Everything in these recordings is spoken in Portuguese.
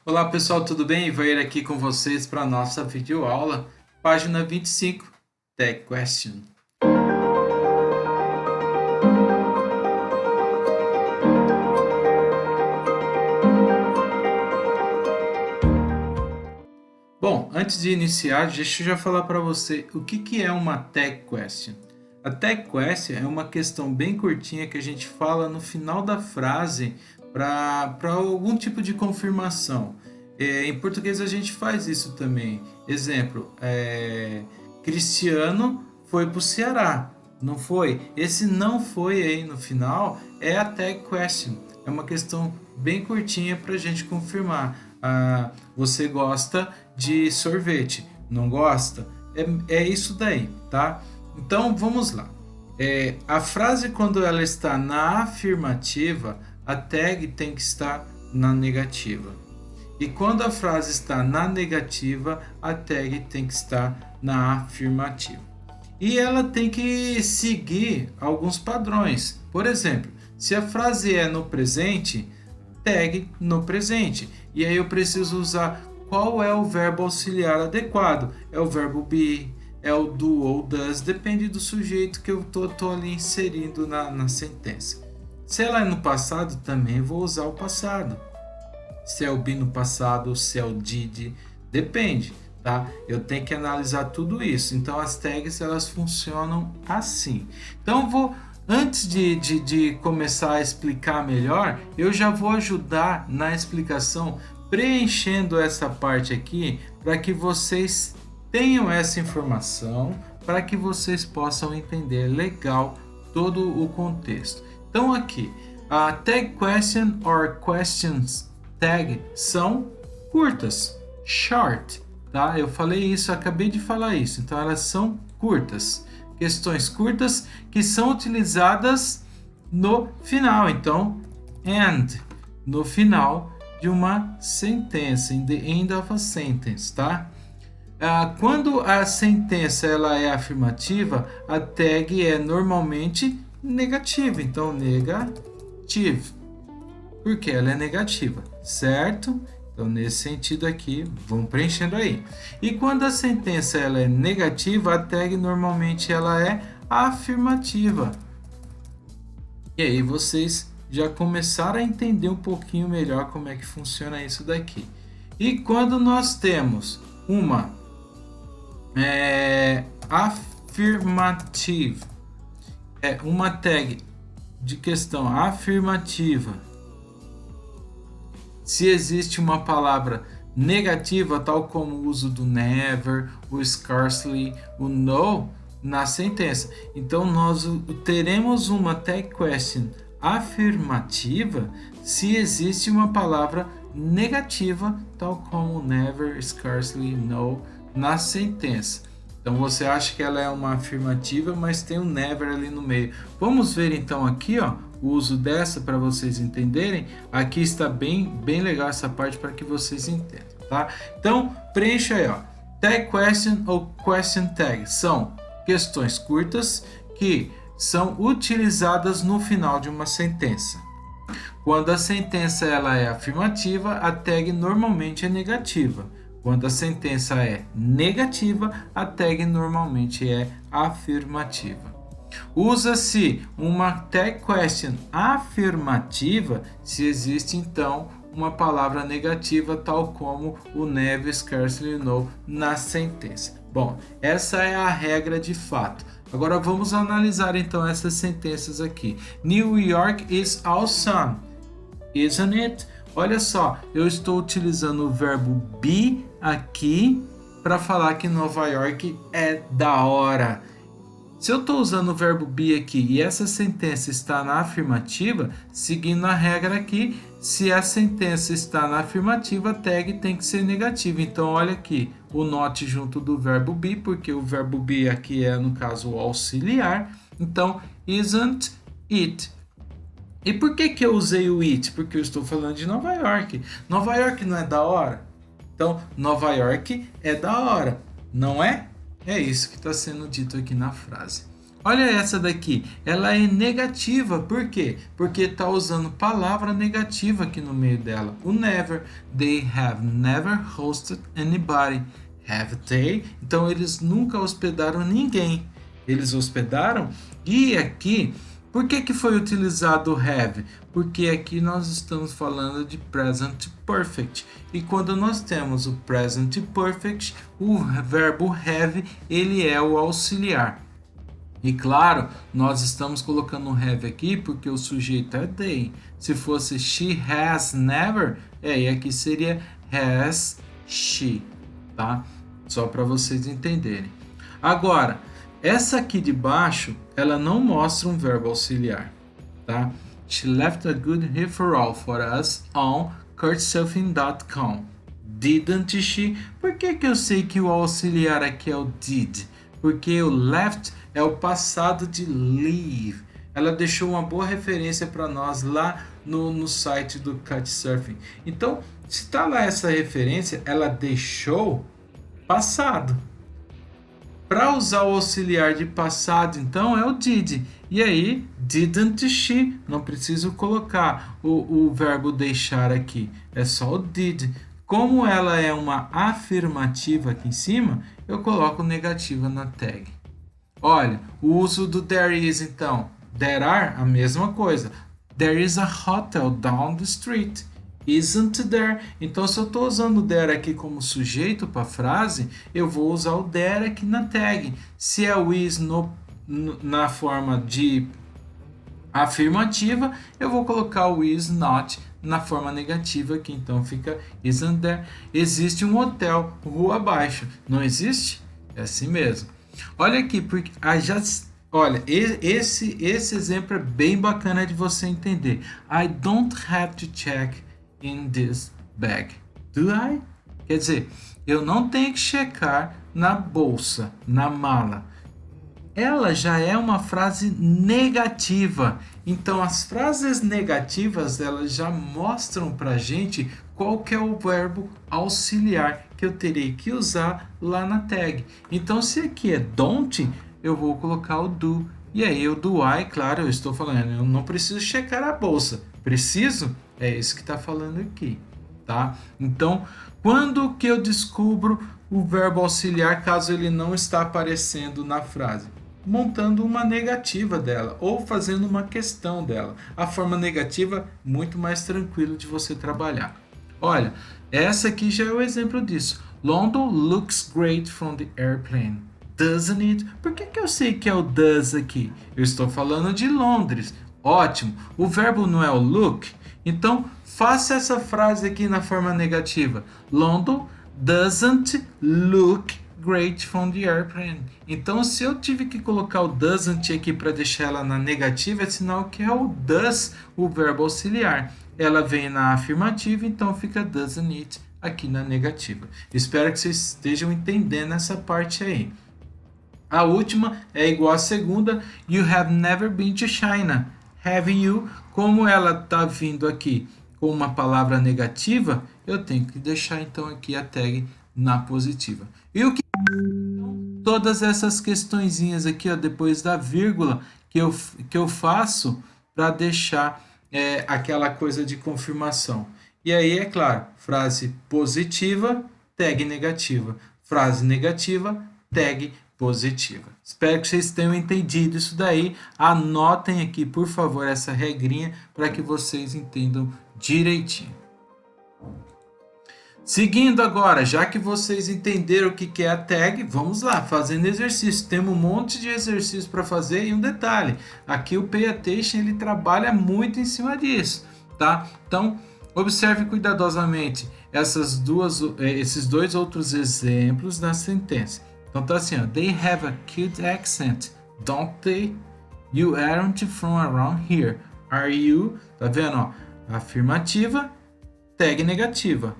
Olá pessoal, tudo bem? Vou ir aqui com vocês para a nossa videoaula, página 25, Tag Question. Bom, antes de iniciar, deixa eu já falar para você o que é uma Tag Question. A Tag Question é uma questão bem curtinha que a gente fala no final da frase para algum tipo de confirmação. Em português a gente faz isso também. Exemplo, Cristiano foi para o Ceará, não foi? Esse não foi aí no final é a Tag Question. É uma questão bem curtinha para a gente confirmar. Você gosta de sorvete, não gosta? É isso daí, tá? Então vamos lá. A frase, quando ela está na afirmativa, a tag tem que estar na negativa. E quando a frase está na negativa, a tag tem que estar na afirmativa. E ela tem que seguir alguns padrões. Por exemplo, se a frase é no presente, tag no presente. E aí eu preciso usar qual é o verbo auxiliar adequado. É o verbo be, é o do ou does, depende do sujeito que eu tô ali inserindo na sentença. Se ela é no passado, também vou usar o passado. Se é o be no passado, se é o did, depende, tá? Eu tenho que analisar tudo isso. Então as tags elas funcionam assim. Então antes de começar a explicar melhor, eu já vou ajudar na explicação preenchendo essa parte aqui para que vocês tenham essa informação, para que vocês possam entender legal todo o contexto. Então aqui, a tag question or questions tag são curtas, short, tá? Eu falei isso, acabei de falar isso. Então elas são curtas, questões curtas que são utilizadas no final. Então, end, no final de uma sentença, in the end of a sentence, tá? Quando a sentença ela é afirmativa, a tag é normalmente negativa. Então, negative, porque ela é negativa, certo? Então, nesse sentido aqui, vamos preenchendo aí. E quando a sentença ela é negativa, a tag normalmente ela é afirmativa. E aí vocês já começaram a entender um pouquinho melhor como é que funciona isso daqui. E quando nós temos uma affirmative, uma tag de questão afirmativa, se existe uma palavra negativa, tal como o uso do never, o scarcely, o no na sentença. Então nós teremos uma tag question afirmativa se existe uma palavra negativa, tal como never, scarcely, no na sentença. Então você acha que ela é uma afirmativa, mas tem um never ali no meio. Vamos ver então aqui, ó, o uso dessa para vocês entenderem. Aqui está bem legal essa parte para que vocês entendam, tá? Então preencha aí, ó. Tag question ou question tag são questões curtas que são utilizadas no final de uma sentença. Quando a sentença ela é afirmativa, a tag normalmente é negativa. Quando a sentença é negativa, a tag normalmente é afirmativa. Usa-se uma tag question afirmativa se existe então uma palavra negativa, tal como o never, scarcely, no na sentença. Bom, essa é a regra de fato. Agora vamos analisar então essas sentenças aqui. New York is awesome, isn't it? Olha só, eu estou utilizando o verbo be aqui para falar que Nova York é da hora. Se eu estou usando o verbo be aqui e essa sentença está na afirmativa, seguindo a regra aqui, se a sentença está na afirmativa, a tag tem que ser negativa. Então, olha aqui, o not junto do verbo be, porque o verbo be aqui é, no caso, o auxiliar. Então, isn't it? E por que eu usei o it? Porque eu estou falando de Nova York. Nova York não é da hora? Então, Nova York é da hora, não é? É isso que está sendo dito aqui na frase. Olha essa daqui, ela é negativa, por quê? Porque está usando palavra negativa aqui no meio dela. O never, they have never hosted anybody, have they? Então eles nunca hospedaram ninguém, eles hospedaram. E aqui, por que foi utilizado o have? Porque aqui nós estamos falando de present perfect. E quando nós temos o present perfect, o verbo have, ele é o auxiliar. E claro, nós estamos colocando um have aqui porque o sujeito é they. Se fosse she has never, e aqui seria has she, tá? Só para vocês entenderem. Agora, essa aqui de baixo, ela não mostra um verbo auxiliar, tá? She left a good referral for us on couchsurfing.com. Didn't she? Por que eu sei que o auxiliar aqui é o did? Porque o left é o passado de leave. Ela deixou uma boa referência para nós lá no site do Couchsurfing. Então, se está lá essa referência, ela deixou passado. Para usar o auxiliar de passado, então, é o did. E aí, didn't she? Não preciso colocar o verbo deixar aqui. É só o did. Como ela é uma afirmativa aqui em cima, eu coloco negativa na tag. Olha, o uso do there is, então. There are, a mesma coisa. There is a hotel down the street. Isn't there? Então, se eu estou usando o there aqui como sujeito para a frase, eu vou usar o there aqui na tag. Se é o is na forma de afirmativa, eu vou colocar o is not na forma negativa aqui. Então, fica isn't there. Existe um hotel rua abaixo. Não existe? É assim mesmo. Olha aqui, porque olha, esse exemplo é bem bacana de você entender. I don't have to check in this bag. Do I? Quer dizer, eu não tenho que checar na bolsa, na mala. Ela já é uma frase negativa. Então, as frases negativas, elas já mostram pra gente qual que é o verbo auxiliar que eu terei que usar lá na tag. Então, se aqui é don't, eu vou colocar o do. E aí, o do I, claro, eu estou falando, eu não preciso checar a bolsa. Preciso? É isso que está falando aqui, tá? Então, quando que eu descubro o verbo auxiliar caso ele não está aparecendo na frase? Montando uma negativa dela ou fazendo uma questão dela. A forma negativa, muito mais tranquilo de você trabalhar. Olha, essa aqui já é o exemplo disso. London looks great from the airplane. Doesn't it? Por que eu sei que é o does aqui? Eu estou falando de Londres. Ótimo. O verbo não é o look? Então, faça essa frase aqui na forma negativa. London doesn't look great from the airplane. Então, se eu tive que colocar o doesn't aqui para deixar ela na negativa, é sinal que é o does, o verbo auxiliar. Ela vem na afirmativa, então fica doesn't it aqui na negativa. Espero que vocês estejam entendendo essa parte aí. A última é igual à segunda. You have never been to China. Have you? Como ela está vindo aqui com uma palavra negativa, eu tenho que deixar então aqui a tag na positiva. E o que todas essas questõezinhas aqui, ó, depois da vírgula que eu faço para deixar aquela coisa de confirmação. E aí, é claro, frase positiva, tag negativa. Frase negativa, tag positiva. Espero que vocês tenham entendido isso daí. Anotem aqui, por favor, essa regrinha para que vocês entendam direitinho. Seguindo agora, já que vocês entenderam o que é a tag, vamos lá, fazendo exercício. Temos um monte de exercício para fazer e um detalhe, aqui o Pay Attention ele trabalha muito em cima disso, tá? Então, observe cuidadosamente esses dois outros exemplos da sentença. Então tá assim, ó, they have a cute accent, don't they? You aren't from around here, are you? Tá vendo, ó? Afirmativa, tag negativa.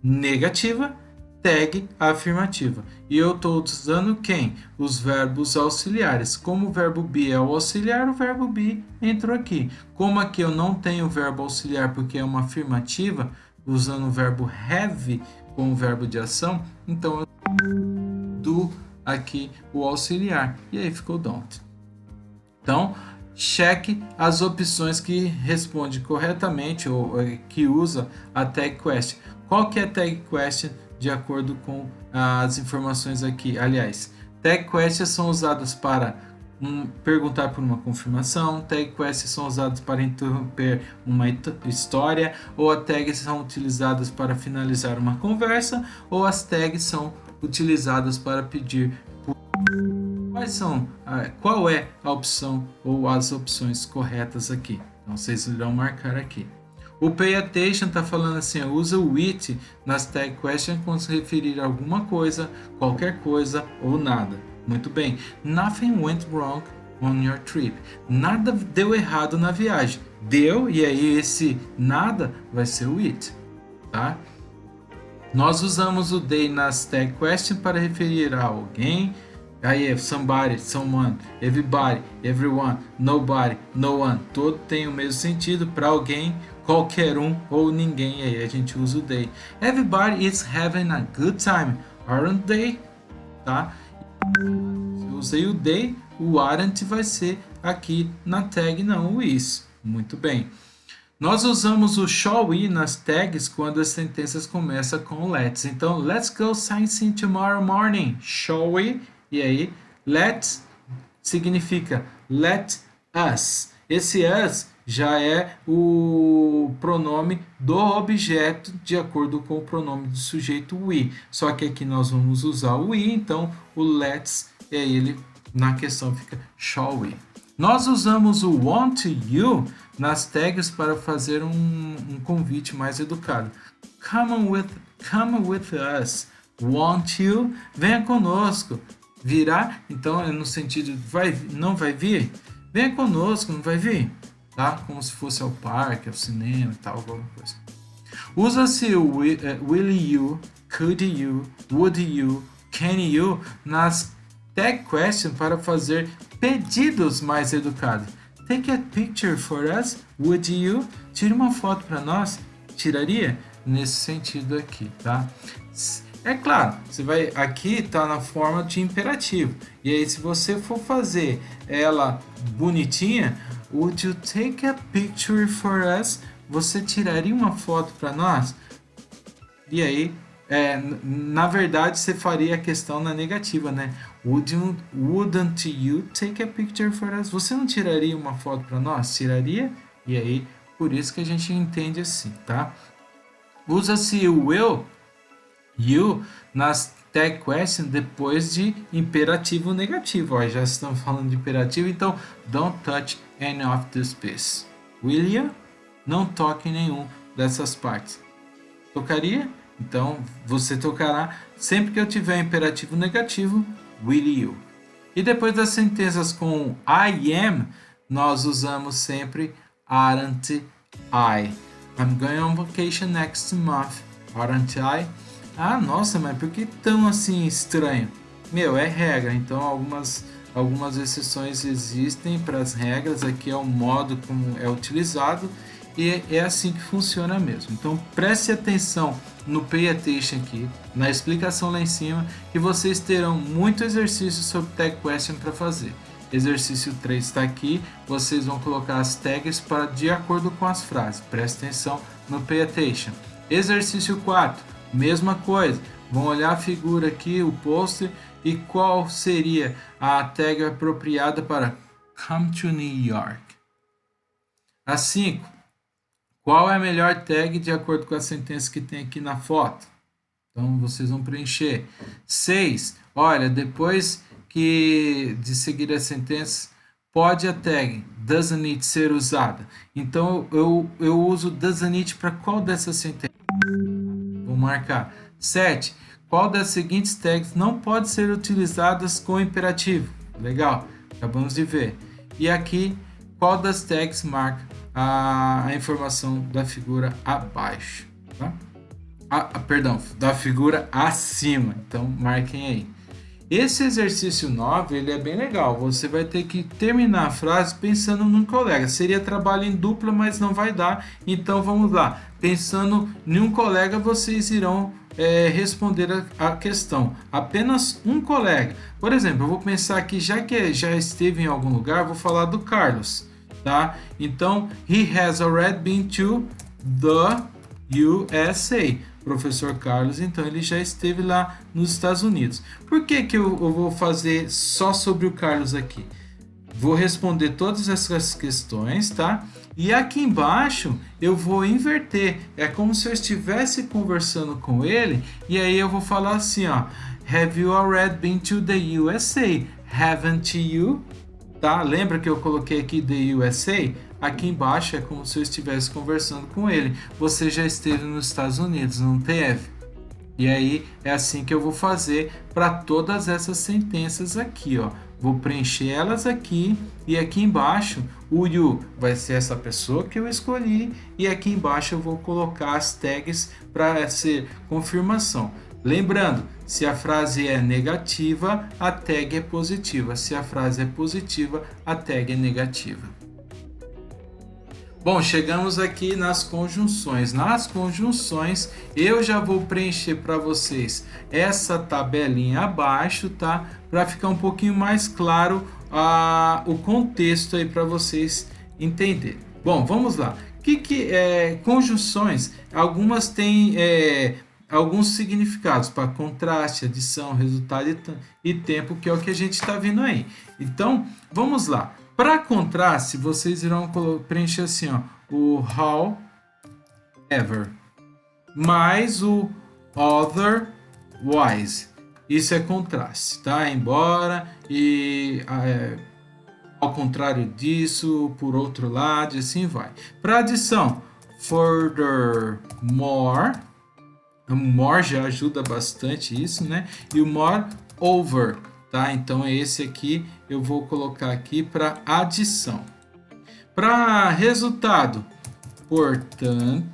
Negativa, tag afirmativa. E eu estou usando quem? Os verbos auxiliares. Como o verbo be é o auxiliar, o verbo be entrou aqui. Como aqui eu não tenho o verbo auxiliar porque é uma afirmativa, usando o verbo have como verbo de ação, então eu do aqui o auxiliar. E aí ficou don't. Então, cheque as opções que responde corretamente ou que usa a tag question. Qual que é a tag question de acordo com as informações aqui? Aliás, tag questions são usadas para perguntar por uma confirmação, tag questions são usadas para interromper uma história, ou as tags são utilizadas para finalizar uma conversa, ou as tags são utilizadas para pedir por... Qual é a opção ou as opções corretas aqui? Então vocês irão marcar aqui. O pay attention está falando assim, usa o with nas tag questions quando se referir a alguma coisa, qualquer coisa ou nada. Muito bem. Nothing went wrong on your trip. Nada deu errado na viagem. Deu, e aí esse nada vai ser o it, tá? Nós usamos o they nas tag question para referir a alguém. Aí é somebody, someone, everybody, everyone, nobody, no one. Todo tem o mesmo sentido para alguém, qualquer um ou ninguém. Aí a gente usa o they. Everybody is having a good time, aren't they? Tá? Se eu usei o they, o aren't vai ser aqui na tag, não o is. Muito bem. Nós usamos o shall we nas tags quando as sentenças começam com let's. Então, let's go sightseeing tomorrow morning. Shall we? E aí, let's significa let us. Esse us já é o pronome do objeto de acordo com o pronome do sujeito we. Só que aqui nós vamos usar o we, então o let's, e aí ele na questão fica shall we. Nós usamos o want you nas tags para fazer um convite mais educado. Come with us. Want you? Venha conosco. Virá? Então é no sentido não vai vir? Venha conosco, não vai vir? Tá? Como se fosse ao parque, ao cinema e tal, alguma coisa. Usa-se o will you, could you, would you, can you nas tag question para fazer pedidos mais educados. Take a picture for us, would you? Tire uma foto para nós. Tiraria? Nesse sentido aqui, tá? É claro, você vai aqui tá na forma de imperativo. E aí se você for fazer ela bonitinha, would you take a picture for us? Você tiraria uma foto para nós? E aí, na verdade, você faria a questão na negativa, né? Wouldn't you take a picture for us? Você não tiraria uma foto para nós? Tiraria? E aí, por isso que a gente entende assim, tá? Usa-se o will, you, nas tag question depois de imperativo negativo. Ó, já estamos falando de imperativo, então don't touch any of this piece. Will you? Não toque em nenhum dessas partes. Tocaria? Então você tocará sempre que eu tiver imperativo negativo, will you. E depois das sentenças com I am, nós usamos sempre aren't I. I'm going on vacation next month, aren't I? Ah, nossa, mas por que tão assim estranho? Meu, é regra, então algumas exceções existem para as regras, aqui é o modo como é utilizado e é assim que funciona mesmo. Então preste atenção no pay attention aqui, na explicação lá em cima, que vocês terão muito exercício sobre tag question para fazer. Exercício 3 está aqui, vocês vão colocar as tags de acordo com as frases. Preste atenção no pay attention. Exercício 4, mesma coisa. Vão olhar a figura aqui, o pôster, e qual seria a tag apropriada para come to New York. A 5, qual é a melhor tag de acordo com a sentença que tem aqui na foto? Então vocês vão preencher. 6, olha, depois de seguir a sentença, pode a tag doesn't it ser usada. Então eu uso doesn't it para qual dessas sentenças? Vou marcar. 7, qual das seguintes tags não pode ser utilizadas com imperativo? Legal, acabamos de ver. E aqui, qual das tags marca a informação da figura abaixo? Tá? Perdão, da figura acima. Então marquem aí. Esse exercício 9, ele é bem legal. Você vai ter que terminar a frase pensando num colega. Seria trabalho em dupla, mas não vai dar. Então vamos lá. Pensando em um colega, vocês irão responder a questão. Apenas um colega. Por exemplo, eu vou pensar aqui, já que já esteve em algum lugar, vou falar do Carlos, tá? Então, he has already been to the USA. Professor Carlos, então ele já esteve lá nos Estados Unidos. Por que eu vou fazer só sobre o Carlos aqui? Vou responder todas essas questões, tá? E aqui embaixo eu vou inverter. É como se eu estivesse conversando com ele e aí eu vou falar assim, ó. Have you already been to the USA? Haven't you? Tá? Lembra que eu coloquei aqui the USA? Aqui embaixo é como se eu estivesse conversando com ele. Você já esteve nos Estados Unidos, não teve? E aí é assim que eu vou fazer para todas essas sentenças aqui, ó. Vou preencher elas aqui e aqui embaixo o you vai ser essa pessoa que eu escolhi e aqui embaixo eu vou colocar as tags para ser confirmação. Lembrando, se a frase é negativa, a tag é positiva. Se a frase é positiva, a tag é negativa. Bom, chegamos aqui nas conjunções. Nas conjunções, eu já vou preencher para vocês essa tabelinha abaixo, tá? Para ficar um pouquinho mais claro o contexto aí para vocês entenderem. Bom, vamos lá. Conjunções? Algumas têm alguns significados para contraste, adição, resultado e tempo, que é o que a gente está vendo aí. Então, vamos lá. Para contraste, vocês irão preencher assim, ó, o however, mais o otherwise. Isso é contraste, tá? Embora e ao contrário disso, por outro lado, e assim vai. Para adição, furthermore, o more já ajuda bastante isso, né? E o moreover, tá? Então esse aqui eu vou colocar aqui para adição. Para resultado, portanto,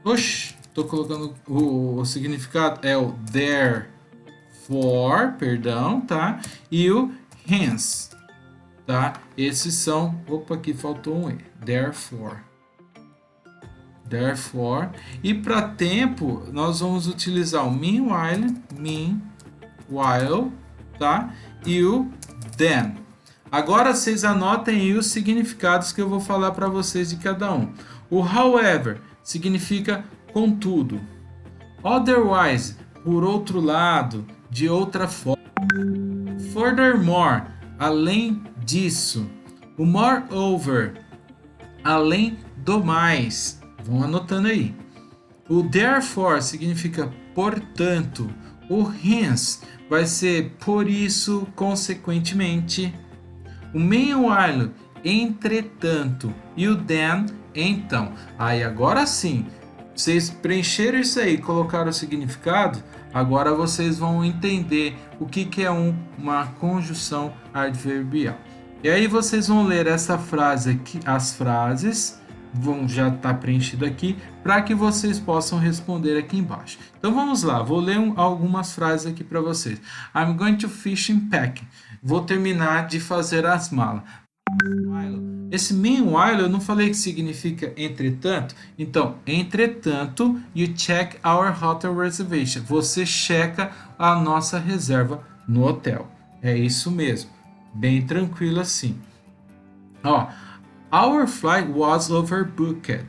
estou colocando o significado é o therefore, perdão, tá? E o hence, tá? Esses são, aqui faltou um e, therefore. E para tempo, nós vamos utilizar o meanwhile, tá? E o then. Agora vocês anotem aí os significados que eu vou falar para vocês de cada um. O however significa contudo. Otherwise, por outro lado, de outra forma. Furthermore, além disso. O moreover, além do mais. Vão anotando aí. O therefore significa portanto. O hence vai ser por isso, consequentemente. O meanwhile, entretanto. E o then, então. Aí agora sim, vocês preencheram isso aí, colocaram o significado, agora vocês vão entender o que é uma conjunção adverbial. E aí vocês vão ler essa frase aqui, as frases vão já estar preenchido aqui para que vocês possam responder aqui embaixo. Então vamos lá, vou ler algumas frases aqui para vocês. I'm going to fish and pack. Vou terminar de fazer as malas. Esse meanwhile eu não falei que significa entretanto. Então, entretanto, you check our hotel reservation. Você checa a nossa reserva no hotel. É isso mesmo. Bem tranquilo assim. Ó, our flight was overbooked.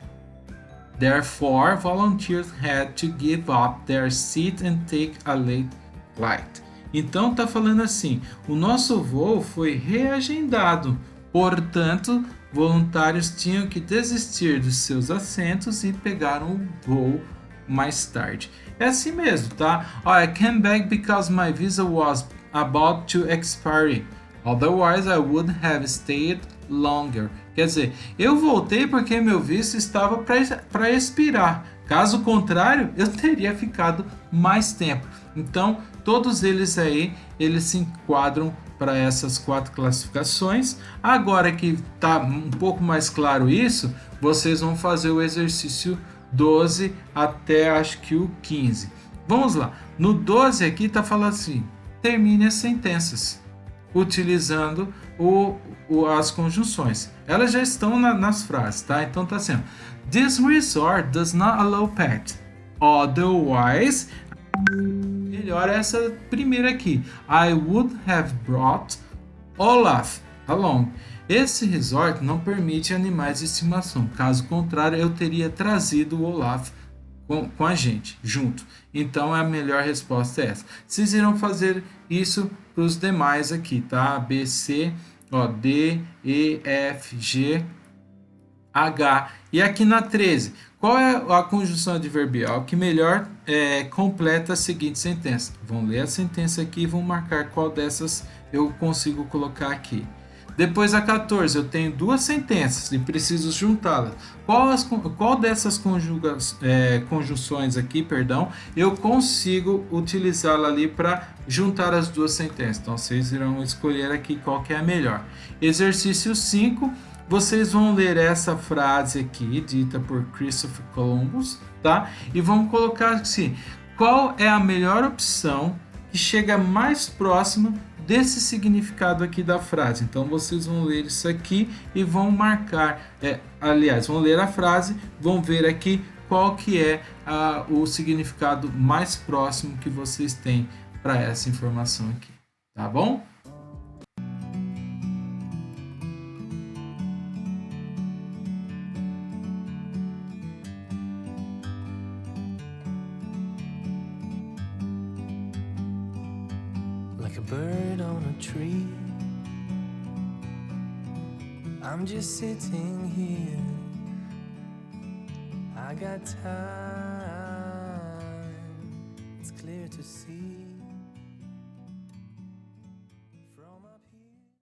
Therefore, volunteers had to give up their seat and take a late flight. Então tá falando assim, o nosso voo foi reagendado, portanto, voluntários tinham que desistir dos seus assentos e pegaram o voo mais tarde. É assim mesmo, tá? I came back because my visa was about to expire. Otherwise, I would have stayed longer. Quer dizer, eu voltei porque meu visto estava para expirar. Caso contrário, eu teria ficado mais tempo. Então, todos eles aí, eles se enquadram para essas 4 classificações. Agora que está um pouco mais claro isso, vocês vão fazer o exercício 12 até acho que o 15. Vamos lá. No 12 aqui está falando assim, termine as sentenças utilizando as conjunções. Elas já estão nas frases, tá? Então tá sendo: This resort does not allow pet. Otherwise, melhor essa primeira aqui. I would have brought Olaf along. Esse resort não permite animais de estimação. Caso contrário, eu teria trazido o Olaf com a gente, junto. Então a melhor resposta é essa. Vocês irão fazer isso para os demais aqui, tá? B, C, ó, D, E, F, G, H. E aqui na 13, qual é a conjunção adverbial que melhor completa a seguinte sentença? Vão ler a sentença aqui e vão marcar qual dessas eu consigo colocar aqui. Depois a 14, eu tenho duas sentenças e preciso juntá-las. Qual dessas conjunções aqui, eu consigo utilizá-la ali para juntar as duas sentenças? Então vocês irão escolher aqui qual que é a melhor. Exercício 5, vocês vão ler essa frase aqui, dita por Christopher Columbus, tá? E vamos colocar assim: qual é a melhor opção que chega mais próxima desse significado aqui da frase? Então vocês vão ler isso aqui e vão marcar, vão ler a frase, vão ver aqui qual que é o significado mais próximo que vocês têm para essa informação aqui, tá bom? Like a bird on a tree, I'm just sitting here. I got time, it's clear to see.